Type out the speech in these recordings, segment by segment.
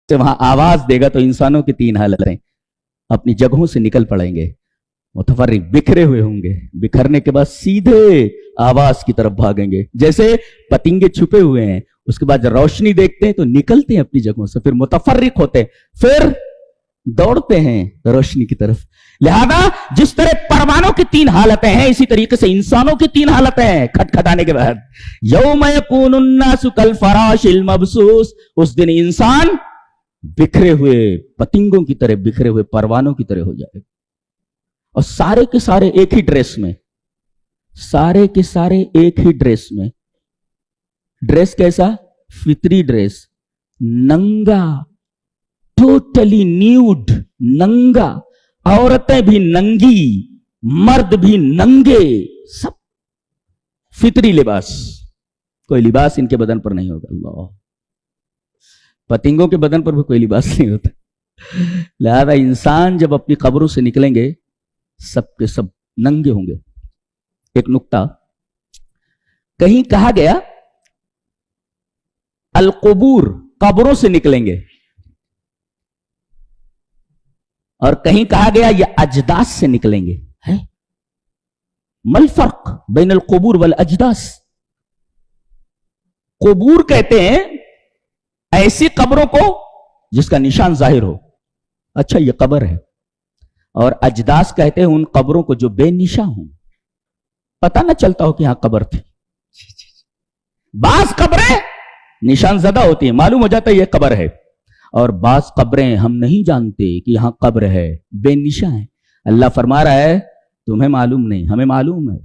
से वहां आवाज देगा तो इंसानों की तीन हालतें अपनी जगहों से निकल पड़ेंगे, मुतफर्रिक बिखरे हुए होंगे, बिखरने के बाद सीधे आवाज की तरफ भागेंगे। जैसे पतंगे छुपे हुए हैं, उसके बाद जब रोशनी देखते हैं तो निकलते हैं अपनी जगहों से, फिर मुतफर्रिक होते हैं, फिर दौड़ते हैं रोशनी की तरफ। लिहाजा जिस तरह परवानों की तीन हालतें हैं, इसी तरीके से इंसानों की तीन हालतें हैं खटखटाने के बाद। यौम यकूनुन्नासु कल फराशिल मबसूस, उस दिन इंसान बिखरे हुए पतंगों की तरह, बिखरे हुए परवानों की तरह हो जाएगा। और सारे के सारे एक ही ड्रेस में, सारे के सारे एक ही ड्रेस में। ड्रेस कैसा? फितरी ड्रेस, नंगा, टोटली न्यूड, नंगा, औरतें भी नंगी, मर्द भी नंगे, सब फितरी लिबास, कोई लिबास इनके बदन पर नहीं होगा। अल्लाह, पतंगों के बदन पर भी कोई लिबास नहीं होता। लिहाजा इंसान जब अपनी कब्रों से निकलेंगे सब के सब नंगे होंगे। एक नुक्ता, कहीं कहा गया अल-कुबूर, कब्रों से निकलेंगे, और कहीं कहा गया ये अजदास से निकलेंगे। है मल फर्क बैन अल कुबूर वल अजदास? कुबूर कहते हैं ऐसी कब्रों को जिसका निशान जाहिर हो, अच्छा ये कब्र है, और अजदास कहते हैं उन कब्रों को जो बेनिशा हो, पता ना चलता हो कि यहां कब्र थी। बास कब्रें निशान ज़दा होती है, मालूम हो जाता है ये कब्र है, और बास कब्रें हम नहीं जानते कि यहां कब्र है, बेनिशा है। अल्लाह फरमा रहा है तुम्हें मालूम नहीं, हमें मालूम है।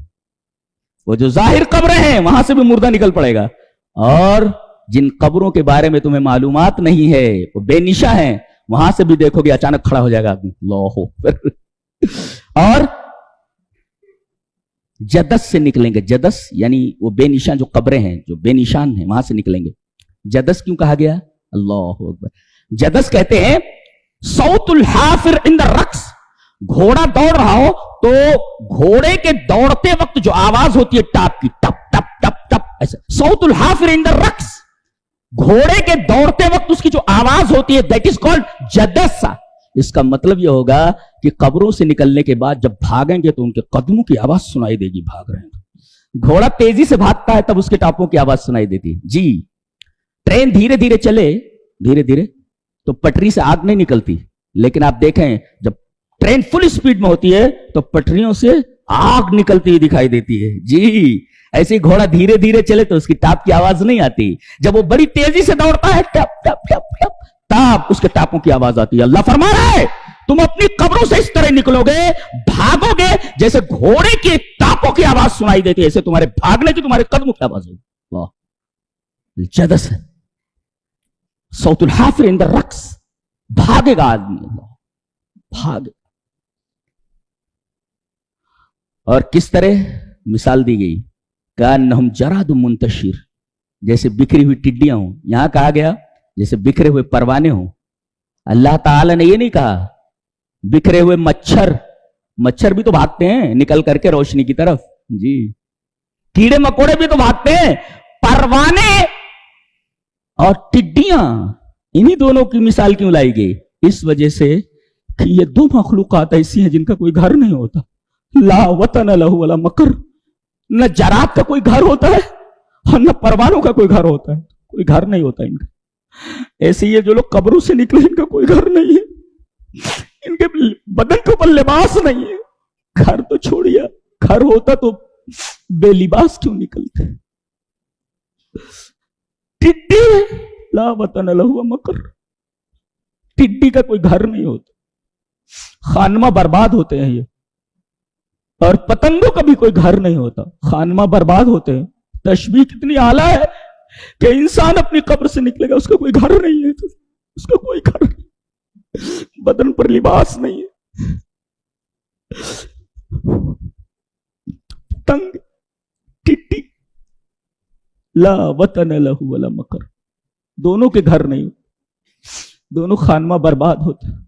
वो जो जाहिर कब्रें हैं वहां से भी मुर्दा निकल पड़ेगा, और जिन कब्रों के बारे में तुम्हें मालूमात नहीं है, वो बेनिशा है, वहां से भी देखोगे अचानक खड़ा हो जाएगा आदमी, लो। और जदस से निकलेंगे, जदस यानी वो बेनिशान जो कब्रें हैं, जो बेनिशान हैं, वहां से निकलेंगे। जदस क्यों कहा गया? अल्लाह अकबर। जदस कहते हैं सौतुल हाफिर इन द रक्स, घोड़ा दौड़ रहा हो तो घोड़े के दौड़ते वक्त जो आवाज होती है टाप की, टप टप टप टप, ऐसे सौतुल हाफिर इन द रक्स, घोड़े के दौड़ते वक्त उसकी जो आवाज होती है, दैट इज कॉल्ड जदसा। इसका मतलब यह होगा कि कब्रों से निकलने के बाद जब भागेंगे तो उनके कदमों की आवाज सुनाई देगी। भाग रहे हैं, घोड़ा तेजी से भागता है तब उसके टापों की आवाज सुनाई देती है। जी, ट्रेन धीरे धीरे चले, धीरे धीरे तो पटरी से आग नहीं निकलती, लेकिन आप देखें जब ट्रेन फुल स्पीड में होती है तो पटरियों से आग निकलती हुई दिखाई देती है। जी, ऐसे घोड़ा धीरे धीरे चले तो उसकी टाप की आवाज नहीं आती, जब वो बड़ी तेजी से दौड़ता है टप टप टप टप, तब उसके टापों की आवाज आती है। अल्लाह फरमा रहा है तुम अपनी कब्रों से इस तरह निकलोगे, भागोगे जैसे घोड़े की टापों की आवाज सुनाई देती है, ऐसे तुम्हारे भागने की, तुम्हारे कदमों की आवाज होगी। जदस है, सौतुल हाफिर इन द रक्स, भागेगा आदमी, भागे। और किस तरह मिसाल दी गई, कान्नहुम जरादुम मुंतशिर, जैसे बिखरी हुई टिड्डियां हो। यहां कहा गया जैसे बिखरे हुए परवाने हो। अल्लाह ताला ने ये नहीं कहा बिखरे हुए मच्छर, मच्छर भी तो भागते हैं निकल करके रोशनी की तरफ। जी, कीड़े मकोड़े भी तो भागते हैं, परवाने और टिड्डियां, इन्हीं दोनों की मिसाल क्यों लाई गई? इस वजह से कि ये दो मखलूकात ऐसी हैं जिनका कोई घर नहीं होता। ला वतन लहु वला मकर, न जरात का कोई घर होता है और न परवानों का कोई घर होता है, कोई घर नहीं होता इनका। ऐसे ये जो लोग कब्रों से निकले इनका कोई घर नहीं है, इनके बदन के ऊपर लिबास नहीं है। घर तो छोड़िए, घर होता तो बेलिबास क्यों निकलते? टिड्डी ला वतन लहु मकर, टिड्डी का कोई घर नहीं होता, खानमा बर्बाद होते हैं ये। और पतंगों का भी कोई घर नहीं होता, खानमा बर्बाद होते हैं। तशबीह कितनी आला है कि इंसान अपनी कब्र से निकलेगा, उसका कोई घर नहीं है, तो उसका कोई घर नहीं, बदन पर लिबास नहीं है। पतंग, टिड्डी, ला वतन लहु वला मकर, दोनों के घर नहीं, दोनों खानमा बर्बाद होते हैं।